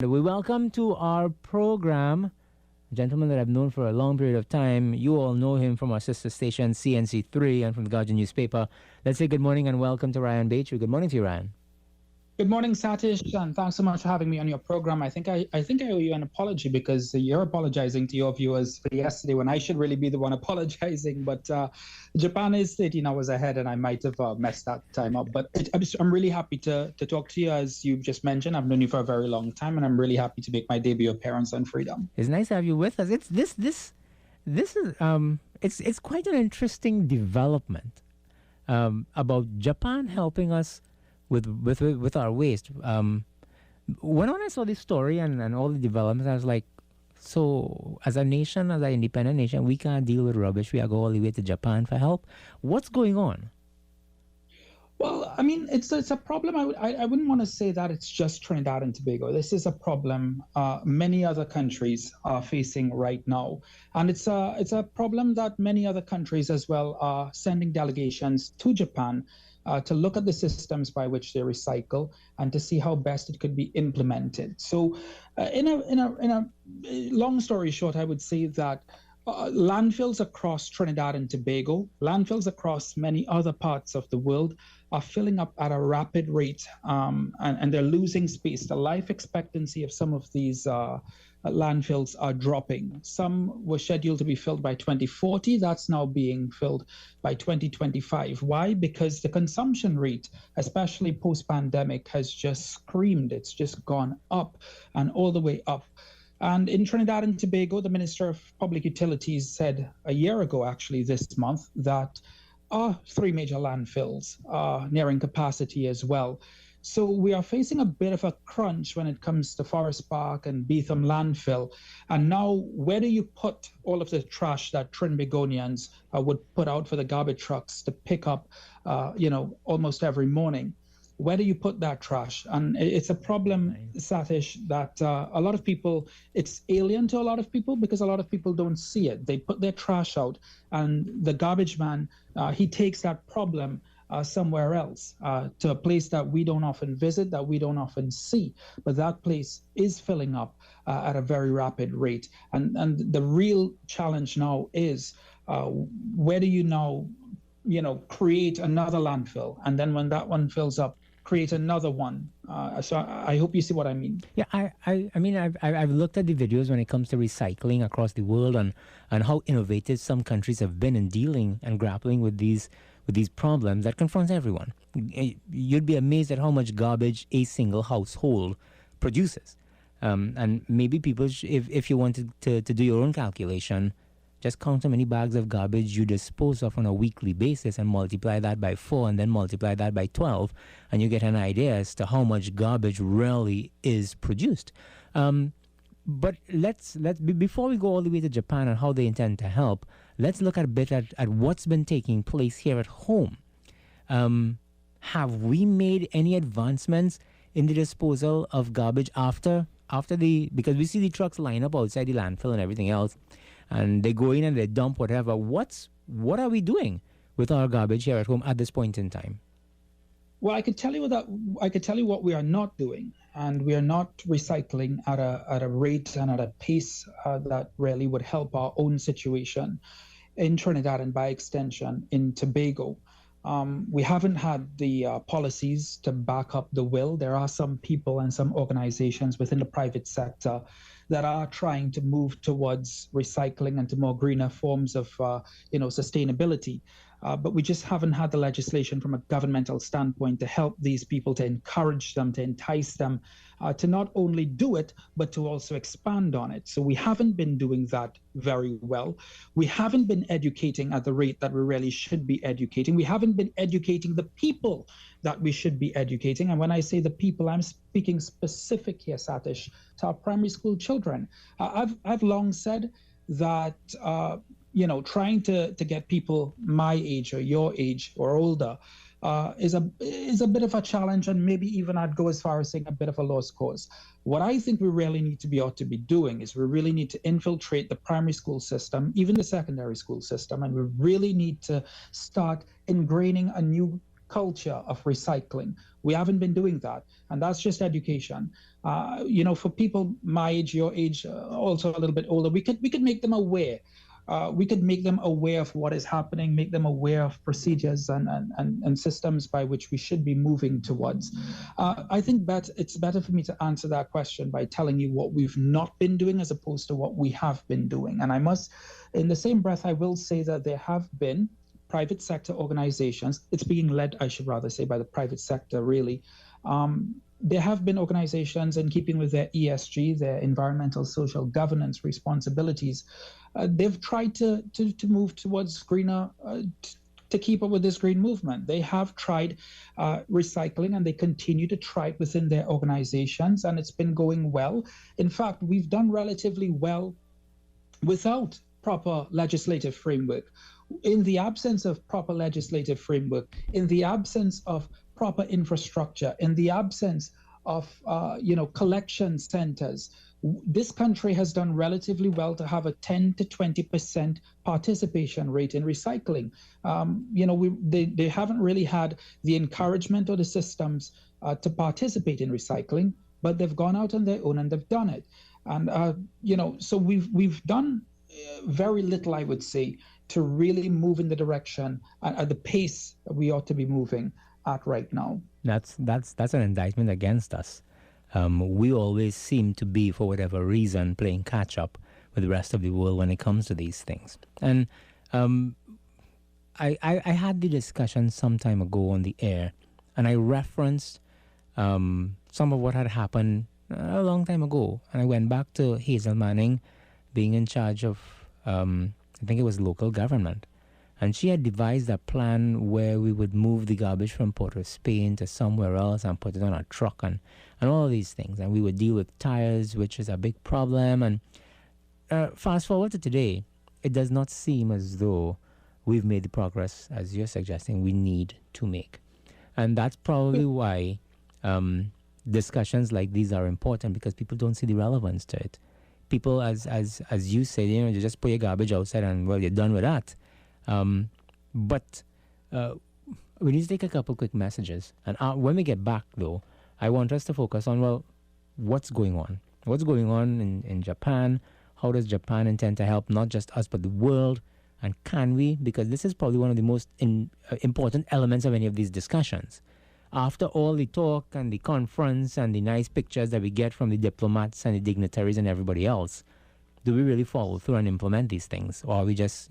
We welcome to our program a gentleman that I've known for a long period of time. You all know him from our sister station CNC3 and from the Guardian newspaper. Let's say good morning and welcome to Ryan Bachu. Good morning to you, Ryan. Good morning, Satish, and thanks so much for having me on your program. I think I owe you an apology because you're apologizing to your viewers for yesterday when I should really be the one apologizing. But Japan is 13 hours ahead, and I might have messed that time up. But I'm really happy to talk to you, as you've just mentioned. I've known you for a very long time, and I'm really happy to make my debut appearance on Freedom. It's nice to have you with us. It's this is it's quite an interesting development about Japan helping us with our waste. When I saw this story and all the developments, I was like, so as a nation, as an independent nation, we can't deal with rubbish. We are go all the way to Japan for help. What's going on? Well, I mean, it's a problem. I wouldn't want to say that it's just Trinidad and Tobago. This is a problem many other countries are facing right now, and it's a problem that many other countries as well are sending delegations to Japan to look at the systems by which they recycle and to see how best it could be implemented. So, in a long story short, I would say that landfills across Trinidad and Tobago, landfills across many other parts of the world are filling up at a rapid rate, and they're losing space. The life expectancy of some of these landfills are dropping. Some were scheduled to be filled by 2040. That's now being filled by 2025. Why? Because the consumption rate, especially post-pandemic, has just screamed. It's just gone up and all the way up. And in Trinidad and Tobago, the Minister of Public Utilities said a year ago, actually this month, that our three major landfills are nearing capacity as well. So we are facing a bit of a crunch when it comes to Forest Park and Beetham landfill. And now, where do you put all of the trash that Trinbagonians would put out for the garbage trucks to pick up, almost every morning? Where do you put that trash? And it's a problem, Satish, that a lot of people, it's alien to a lot of people because a lot of people don't see it. They put their trash out, and the garbage man, he takes that problem somewhere else, to a place that we don't often visit, that we don't often see. But that place is filling up at a very rapid rate. And the real challenge now is where do you now, create another landfill? And then when that one fills up, create another one. So I hope you see what I mean. Yeah, I mean, I've looked at the videos when it comes to recycling across the world and how innovative some countries have been in dealing and grappling with these problems that confronts everyone. You'd be amazed at how much garbage a single household produces. And maybe people, if you wanted to do your own calculation, just count how many bags of garbage you dispose of on a weekly basis and multiply that by 4 and then multiply that by 12, and you get an idea as to how much garbage really is produced. But let's before we go all the way to Japan and how they intend to help, let's look at what's been taking place here at home. Have we made any advancements in the disposal of garbage after because we see the trucks line up outside the landfill and everything else, and they go in and they dump whatever. What are we doing with our garbage here at home at this point in time? Well, I could tell you what we are not doing, and we are not recycling at a rate and at a pace that really would help our own situation in Trinidad and by extension in Tobago. We haven't had the policies to back up the will. There are some people and some organizations within the private sector that are trying to move towards recycling and to more greener forms of, sustainability. But we just haven't had the legislation from a governmental standpoint to help these people, to encourage them, to entice them to not only do it, but to also expand on it. So we haven't been doing that very well. We haven't been educating at the rate that we really should be educating. We haven't been educating the people that we should be educating. And when I say the people, I'm speaking specific here, Satish, to our primary school children. I've long said that trying to get people my age or your age or older is a bit of a challenge, and maybe even I'd go as far as saying a bit of a lost cause. What I think we really ought to be doing is we really need to infiltrate the primary school system, even the secondary school system, and we really need to start ingraining a new culture of recycling. We haven't been doing that, and that's just education. For people my age, your age, also a little bit older, we could make them aware. We could make them aware of what is happening, make them aware of procedures and systems by which we should be moving towards. I think it's better for me to answer that question by telling you what we've not been doing as opposed to what we have been doing. And I must, in the same breath, I will say that there have been private sector organizations. It's being led, I should rather say, by the private sector, really. There have been organizations in keeping with their ESG, their environmental social governance responsibilities. They've tried to move towards greener, to keep up with this green movement. They have tried recycling, and they continue to try it within their organizations, and it's been going well. In fact, we've done relatively well without proper legislative framework. In the absence of proper legislative framework, in the absence of proper infrastructure, in the absence of collection centers, this country has done relatively well to have a 10 to 20% participation rate in recycling. They haven't really had the encouragement or the systems to participate in recycling, but they've gone out on their own and they've done it. And so we've done very little, I would say, to really move in the direction at the pace that we ought to be moving at right now. That's an indictment against us. We always seem to be, for whatever reason, playing catch up with the rest of the world when it comes to these things. And I had the discussion some time ago on the air, and I referenced some of what had happened a long time ago. And I went back to Hazel Manning being in charge of, I think it was local government. And she had devised a plan where we would move the garbage from Port of Spain to somewhere else and put it on a truck and all of these things. And we would deal with tires, which is a big problem. And fast forward to today, it does not seem as though we've made the progress, as you're suggesting, we need to make. And that's probably why discussions like these are important, because people don't see the relevance to it. People, as you say, you just put your garbage outside and, well, you're done with that. But we need to take a couple quick messages. And when we get back, though, I want us to focus on, well, what's going on? What's going on in Japan? How does Japan intend to help not just us, but the world? And can we? Because this is probably one of the most important elements of any of these discussions. After all the talk and the conference and the nice pictures that we get from the diplomats and the dignitaries and everybody else, do we really follow through and implement these things? Or are we just,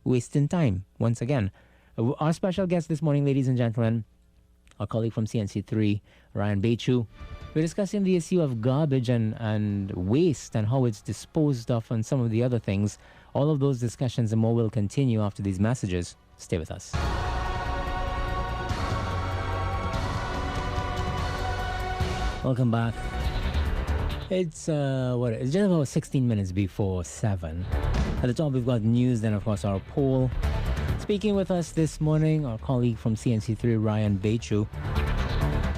wasting time once again? Our special guest this morning, ladies and gentlemen, our colleague from CNC3, Ryan Beichu. We're discussing the issue of garbage and waste and how it's disposed of and some of the other things. All of those discussions and more will continue after these messages. Stay with us. Welcome back. It's just about 16 minutes before 7. At the top, we've got news, then of course our poll. Speaking with us this morning, our colleague from CNC3, Ryan Beichu.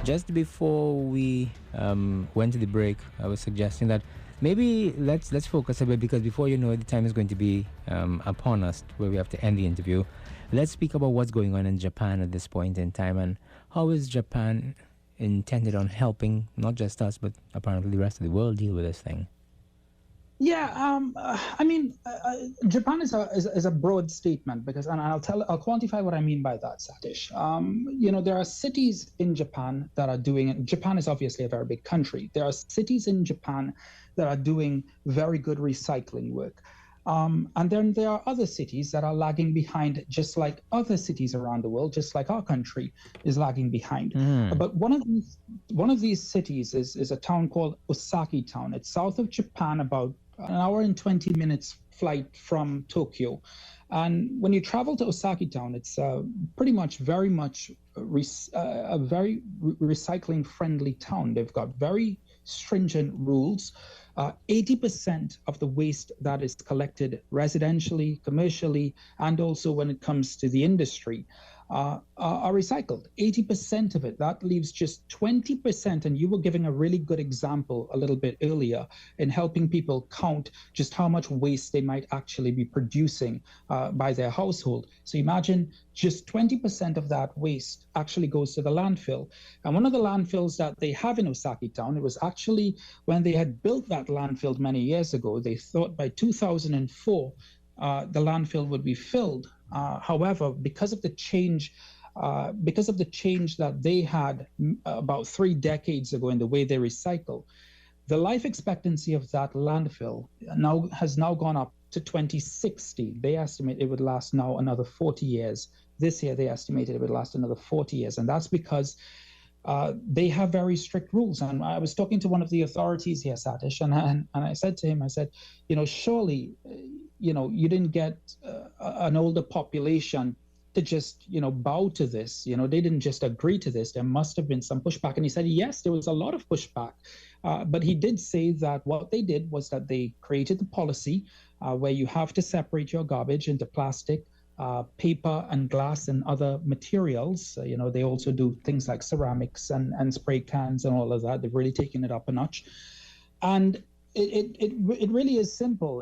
Just before we went to the break, I was suggesting that maybe let's focus a bit, because before you know it, the time is going to be upon us where we have to end the interview. Let's speak about what's going on in Japan at this point in time, and how is Japan intended on helping not just us, but apparently the rest of the world deal with this thing. Yeah, Japan is a broad statement, because, and I'll quantify what I mean by that, Satish. There are cities in Japan that are doing it. Japan is obviously a very big country. There are cities in Japan that are doing very good recycling work. And then there are other cities that are lagging behind, just like other cities around the world, just like our country is lagging behind. But one of these cities is a town called Osaki Town. It's south of Japan, about an hour and 20 minutes flight from Tokyo. And when you travel to Osaki Town, it's pretty much very much a very recycling friendly town. They've got very stringent rules. 80% of the waste that is collected residentially, commercially, and also when it comes to the industry are recycled. 80% of it. That leaves just 20%. And you were giving a really good example a little bit earlier in helping people count just how much waste they might actually be producing by their household. So imagine just 20% of that waste actually goes to the landfill. And one of the landfills that they have in Osaki Town, it was actually when they had built that landfill many years ago, they thought by 2004, the landfill would be filled. However, because of the change that they had about 3 decades ago in the way they recycle, the life expectancy of that landfill has now gone up to 2060. They estimate it would last now another 40 years. This year, they estimated it would last another 40 years. And that's because they have very strict rules. And I was talking to one of the authorities here, Satish, and I said to him, I said, surely, you didn't get an older population to just, bow to this. They didn't just agree to this. There must have been some pushback. And he said, yes, there was a lot of pushback. But he did say that what they did was that they created the policy where you have to separate your garbage into plastic, paper and glass and other materials. They also do things like ceramics and spray cans and all of that. They've really taken it up a notch. And it really is simple.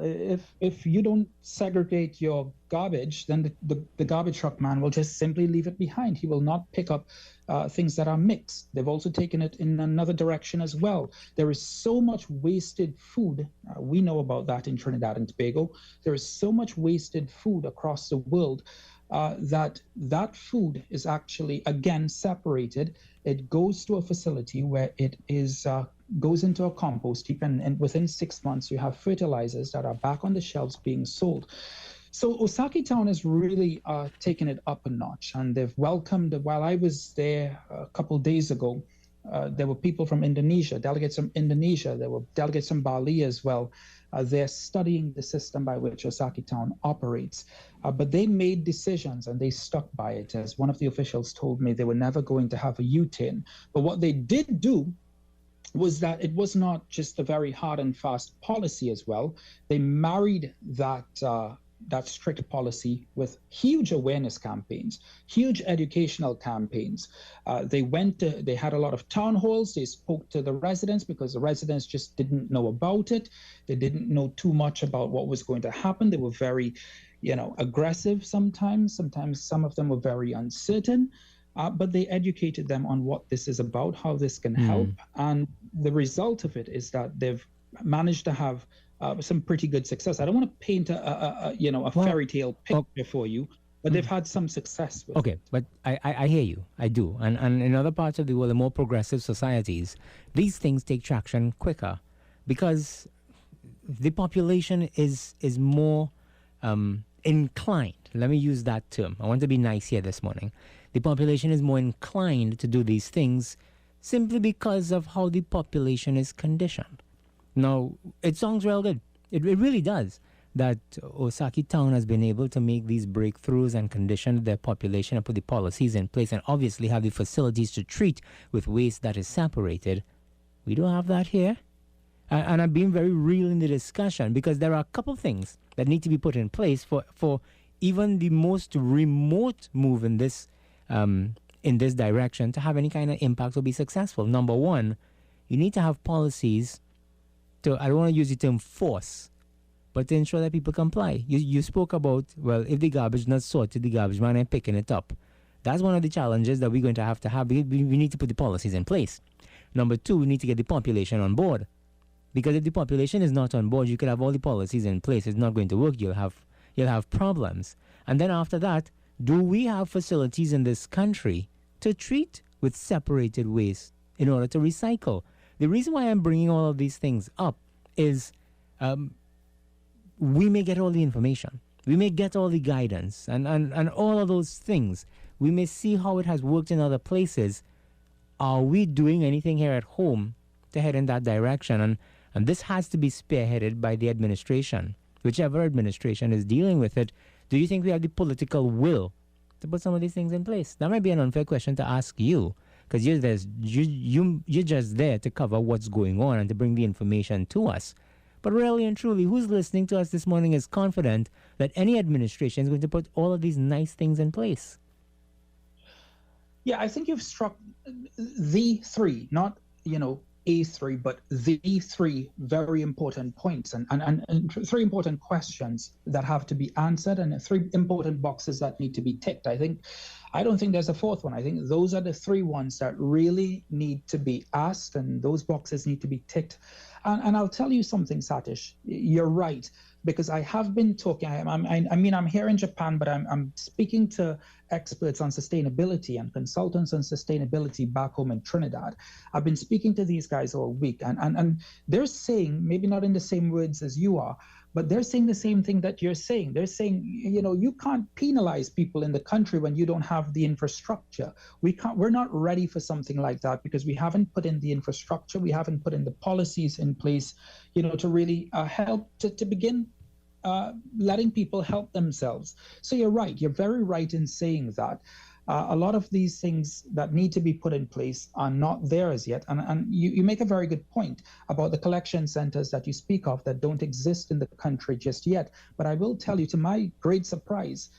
If you don't segregate your garbage, then the garbage truck man will just simply leave it behind. He will not pick up things that are mixed. They've also taken it in another direction as well. There is so much wasted food. We know about that in Trinidad and Tobago. There is so much wasted food across the world that food is actually, again, separated. It goes to a facility where it is goes into a compost heap, and within 6 months, you have fertilizers that are back on the shelves being sold. So Osaki Town has really taken it up a notch, and they've welcomed. While I was there a couple of days ago, there were people from Indonesia, delegates from Indonesia. There were delegates from Bali as well. They're studying the system by which Osaki Town operates. But they made decisions and they stuck by it. As one of the officials told me, they were never going to have a U-turn. But what they did do was that it was not just a very hard and fast policy as well. They married that strict policy with huge awareness campaigns, huge educational campaigns. They had a lot of town halls. They spoke to the residents because the residents just didn't know about it. They didn't know too much about what was going to happen. They were very, aggressive sometimes. Sometimes some of them were very uncertain. But they educated them on what this is about, how this can help. And the result of it is that they've managed to have some pretty good success. I don't want to paint a fairy tale picture for you, but they've had some success with it. But I hear you. I do. And in other parts of the world, the more progressive societies, these things take traction quicker because the population is more inclined. Let me use that term. I want to be nice here this morning. The population is more inclined to do these things simply because of how the population is conditioned. Now, it sounds real good. It really does. That Osaki Town has been able to make these breakthroughs and condition their population and put the policies in place and obviously have the facilities to treat with waste that is separated. We don't have that here. And I'm being very real in the discussion because there are a couple things that need to be put in place for even the most remote move in this direction to have any kind of impact or be successful. Number one, you need to have policies to, I don't want to use the term force, but to ensure that people comply. You spoke about, well, if the garbage not sorted, the garbage man ain't picking it up. That's one of the challenges that we're going to have. We need to put the policies in place. Number two, we need to get the population on board. Because if the population is not on board, you could have all the policies in place. It's not going to work. You'll have problems. And then after that, do we have facilities in this country to treat with separated waste in order to recycle? The reason why I'm bringing all of these things up is we may get all the information. We may get all the guidance and all of those things. We may see how it has worked in other places. Are we doing anything here at home to head in that direction? And this has to be spearheaded by the administration. Whichever administration is dealing with it, do you think we have the political will to put some of these things in place? That might be an unfair question to ask you, because you're just there to cover what's going on and to bring the information to us. But really and truly, who's listening to us this morning is confident that any administration is going to put all of these nice things in place? Yeah, I think you've struck the three, not, a three, but the three very important points and three important questions that have to be answered and three important boxes that need to be ticked. I don't think there's a fourth one. I think those are the three ones that really need to be asked, and those boxes need to be ticked. And I'll tell you something, Satish. You're right, because I have been talking. I'm here in Japan, but I'm speaking to experts on sustainability and consultants on sustainability back home in Trinidad. I've been speaking to these guys all week, and they're saying, maybe not in the same words as you are, but they're saying the same thing that you're saying. They're saying, you can't penalize people in the country when you don't have the infrastructure. We're not ready for something like that because we haven't put in the infrastructure, we haven't put in the policies in place, to really help to begin letting people help themselves. So you're right. You're very right in saying that. A lot of these things that need to be put in place are not there as yet. And you make a very good point about the collection centers that you speak of that don't exist in the country just yet. But I will tell you, to my great surprise,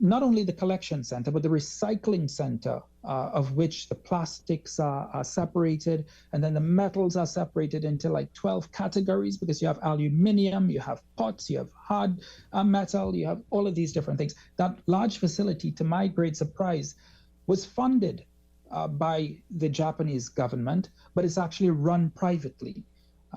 not only the collection center, but the recycling center, of which the plastics are separated, and then the metals are separated into like 12 categories, because you have aluminium, you have pots, you have hard metal, you have all of these different things. That large facility, to my great surprise, was funded by the Japanese government, but it's actually run privately.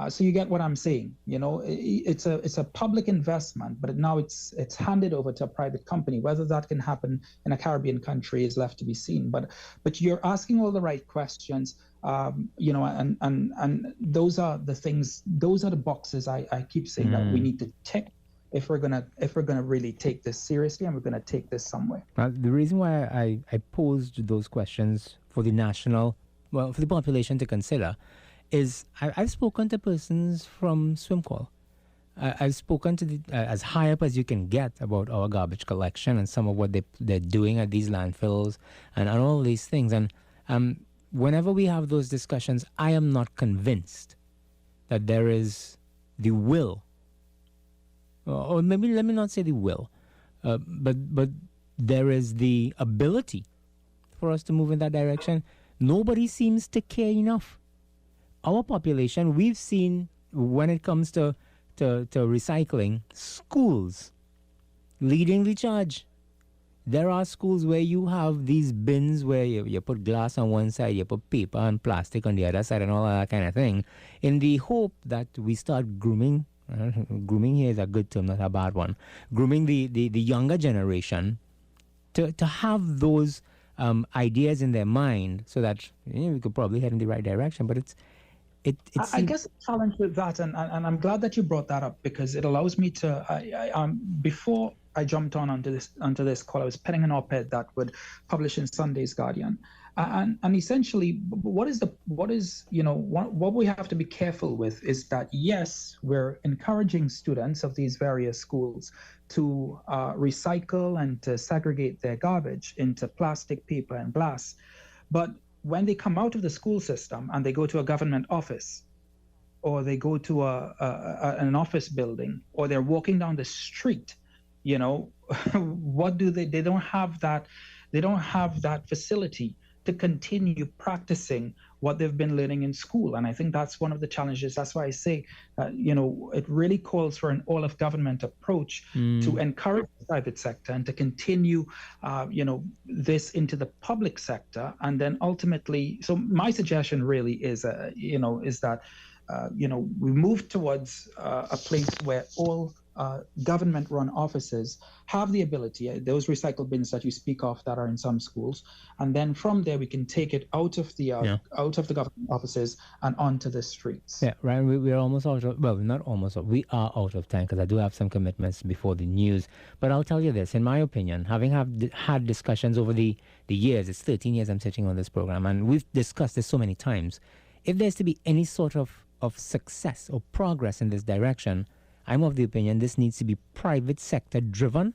So you get what I'm saying. It's a public investment, but now it's handed over to a private company. Whether that can happen in a Caribbean country is left to be seen. But you're asking all the right questions. And those are the things. Those are the boxes I keep saying that we need to tick if we're gonna really take this seriously, and we're gonna take this somewhere. The reason why I posed those questions for for the population to consider, is I've spoken to persons from SwimCall. I've spoken to as high up as you can get about our garbage collection and some of what they're doing at these landfills and all these things. And whenever we have those discussions, I am not convinced that there is the will, or maybe let me not say the will, but there is the ability for us to move in that direction. Nobody seems to care enough. Our population, we've seen when it comes to recycling, schools leading the charge. There are schools where you have these bins where you put glass on one side, you put paper and plastic on the other side and all that kind of thing, in the hope that we start grooming. Grooming here is a good term, not a bad one. Grooming the younger generation to have those ideas in their mind, so that we could probably head in the right direction. But I guess the challenge with that, and I'm glad that you brought that up, because it allows me to. Before I jumped onto this call, I was penning an op-ed that would publish in Sunday's Guardian, and essentially, what we have to be careful with is that, yes, we're encouraging students of these various schools to recycle and to segregate their garbage into plastic, paper, and glass, but when they come out of the school system and they go to a government office, or they go to an office building, or they're walking down the street, what do they don't have that facility to continue practicing what they've been learning in school. And I think that's one of the challenges. That's why I say, it really calls for an all of government approach to encourage the private sector and to continue, this into the public sector. And then ultimately, so my suggestion really is, is that, we move towards a place where all government-run offices have the ability, those recycle bins that you speak of that are in some schools, and then from there we can take it out of the government offices and onto the streets. Yeah, Ryan, we're almost out of, well, not almost, we are out of time, because I do have some commitments before the news. But I'll tell you this, in my opinion, having had discussions over the years, it's 13 years I'm sitting on this program, and we've discussed this so many times. If there's to be any sort of success or progress in this direction, I'm of the opinion this needs to be private sector driven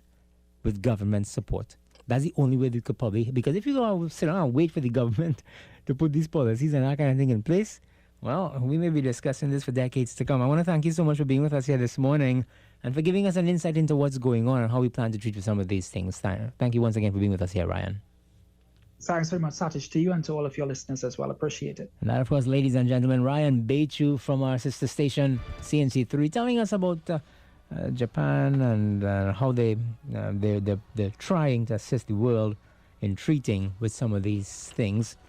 with government support. That's the only way they could probably, because if you go sit down and wait for the government to put these policies and that kind of thing in place, well, we may be discussing this for decades to come. I want to thank you so much for being with us here this morning and for giving us an insight into what's going on and how we plan to treat with some of these things. Thank you once again for being with us here, Ryan. Thanks very much, Satish, to you and to all of your listeners as well. Appreciate it. And that, of course, ladies and gentlemen, Ryan Beichu from our sister station, CNC3, telling us about Japan and how they're trying to assist the world in treating with some of these things.